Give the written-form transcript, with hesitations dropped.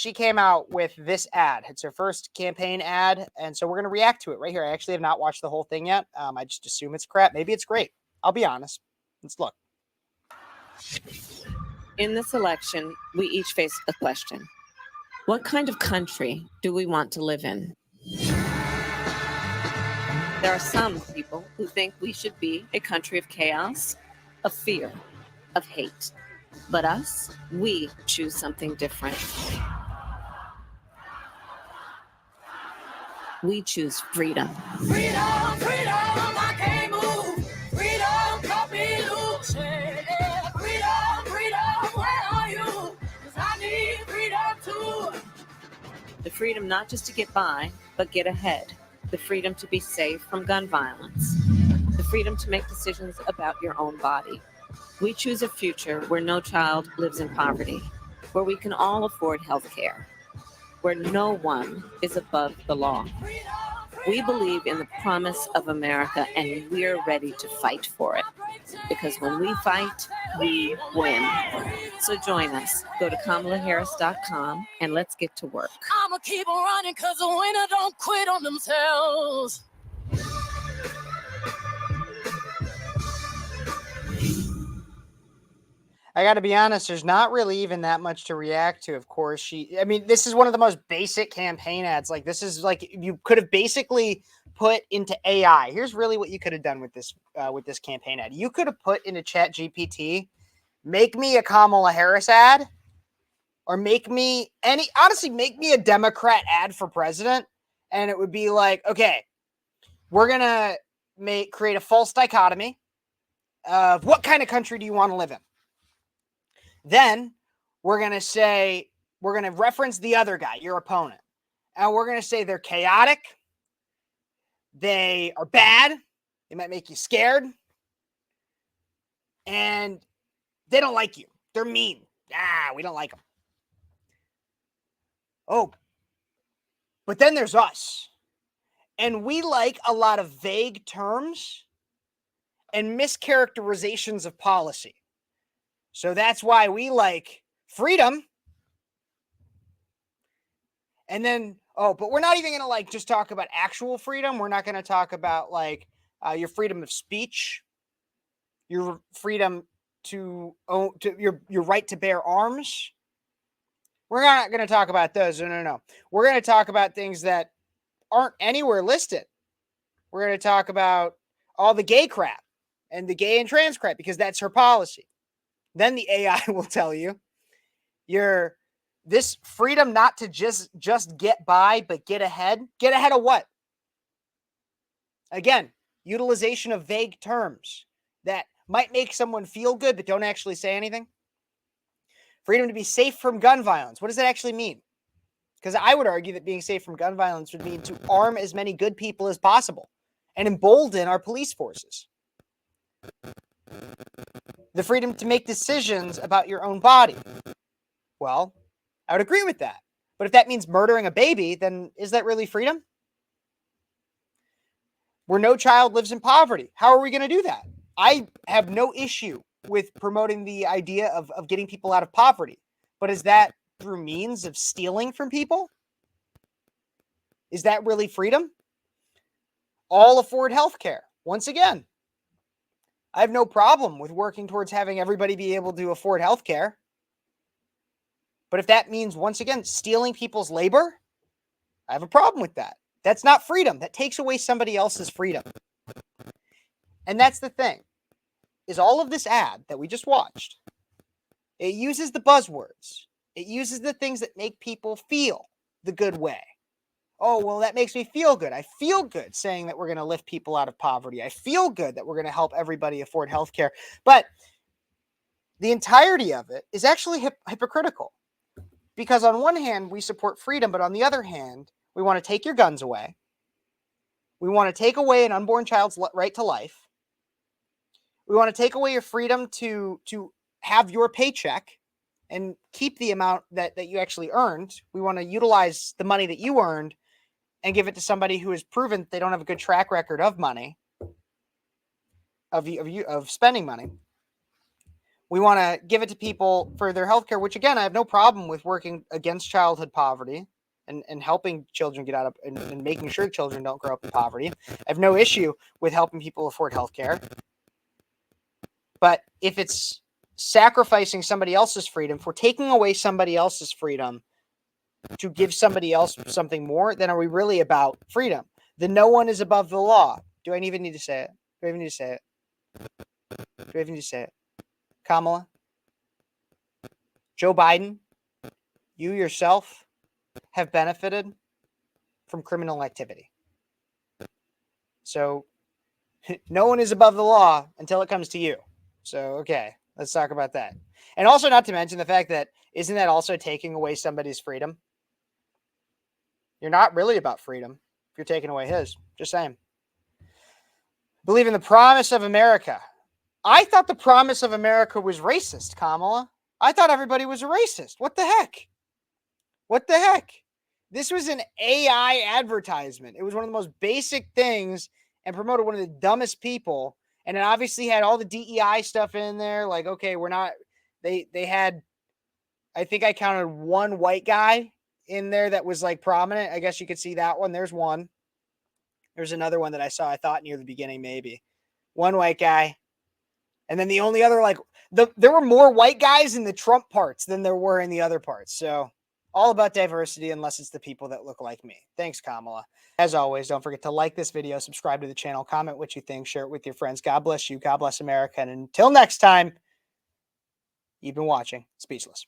she came out with this ad. It's her first campaign ad, and so we're going to react to it right here. I actually have not watched the whole thing yet. I just assume it's crap. Maybe it's great. I'll be honest. Let's look. In this election, we each face a question. What kind of country do we want to live in? There are some people who think we should be a country of chaos, of fear, of hate. But us, we choose something different. We choose freedom. Freedom, freedom, I can't move. Freedom, cut me loose. Freedom, freedom, where are you? 'Cause I need freedom too. The freedom not just to get by, but get ahead. The freedom to be safe from gun violence. The freedom to make decisions about your own body. We choose a future where no child lives in poverty, where we can all afford health care, where no one is above the law. We believe in the promise of America, and we're ready to fight for it. Because when we fight, we win. So join us. Go to KamalaHarris.com and let's get to work. I'ma keep on running 'cause the winner don't quit on themselves. I got to be honest, there's not really even that much to react to. Of course, this is one of the most basic campaign ads. Like, this is like you could have basically put into AI. Here's really what you could have done with this campaign ad. You could have put into Chat GPT, make me a Kamala Harris ad, or make me a Democrat ad for president. And it would be like, okay, we're going to create a false dichotomy of what kind of country do you want to live in? Then we're going to reference the other guy, your opponent. And we're going to say they're chaotic. They are bad. They might make you scared. And they don't like you. They're mean. We don't like them. Oh, but then there's us. And we like a lot of vague terms and mischaracterizations of policy. So that's why we like freedom. And then, but we're not even going to just talk about actual freedom. We're not going to talk about your freedom of speech, your freedom to own, your right to bear arms. We're not going to talk about those. No. We're going to talk about things that aren't anywhere listed. We're going to talk about all the gay crap and the gay and trans crap because that's her policy. Then the AI will tell you this freedom not to just get by, but get ahead. Get ahead of what? Again, utilization of vague terms that might make someone feel good, but don't actually say anything. Freedom to be safe from gun violence. What does that actually mean? Because I would argue that being safe from gun violence would mean to arm as many good people as possible and embolden our police forces. The freedom to make decisions about your own body. Well, I would agree with that. But if that means murdering a baby, then is that really freedom? Where no child lives in poverty. How are we going to do that? I have no issue with promoting the idea of getting people out of poverty. But is that through means of stealing from people? Is that really freedom? All afford health care. Once again, I have no problem with working towards having everybody be able to afford health care. But if that means, once again, stealing people's labor, I have a problem with that. That's not freedom. That takes away somebody else's freedom. And that's the thing, is all of this ad that we just watched, it uses the buzzwords. It uses the things that make people feel the good way. Oh, well, that makes me feel good. I feel good saying that we're going to lift people out of poverty. I feel good that we're going to help everybody afford health care. But the entirety of it is actually hypocritical. Because on one hand, we support freedom, but on the other hand, we want to take your guns away. We want to take away an unborn child's right to life. We want to take away your freedom to have your paycheck and keep the amount that you actually earned. We want to utilize the money that you earned and give it to somebody who has proven they don't have a good track record of money, of spending money. We want to give it to people for their healthcare, which again, I have no problem with working against childhood poverty and helping children get out of and making sure children don't grow up in poverty. I have no issue with helping people afford healthcare. But if it's sacrificing somebody else's freedom, if we're taking away somebody else's freedom to give somebody else something more, then are we really about freedom? Then no one is above the law. Do I even need to say it? Do I even need to say it? Do I even need to say it? Kamala? Joe Biden? You yourself have benefited from criminal activity. So no one is above the law until it comes to you. So, okay, let's talk about that. And also not to mention the fact that, isn't that also taking away somebody's freedom? You're not really about freedom if you're taking away his. Just saying. Believe in the promise of America. I thought the promise of America was racist, Kamala. I thought everybody was a racist. What the heck? What the heck? This was an AI advertisement. It was one of the most basic things and promoted one of the dumbest people. And it obviously had all the DEI stuff in there. Like, okay, we're not, they had, I think I counted one white guy in there that was like prominent. I guess you could see that one. There's one. There's another one that I saw, I thought near the beginning, maybe. One white guy. And then the only other, like, there were more white guys in the Trump parts than there were in the other parts. So all about diversity, unless it's the people that look like me. Thanks, Kamala. As always, don't forget to like this video, subscribe to the channel, comment what you think, share it with your friends. God bless you. God bless America. And until next time, you've been watching Speechless.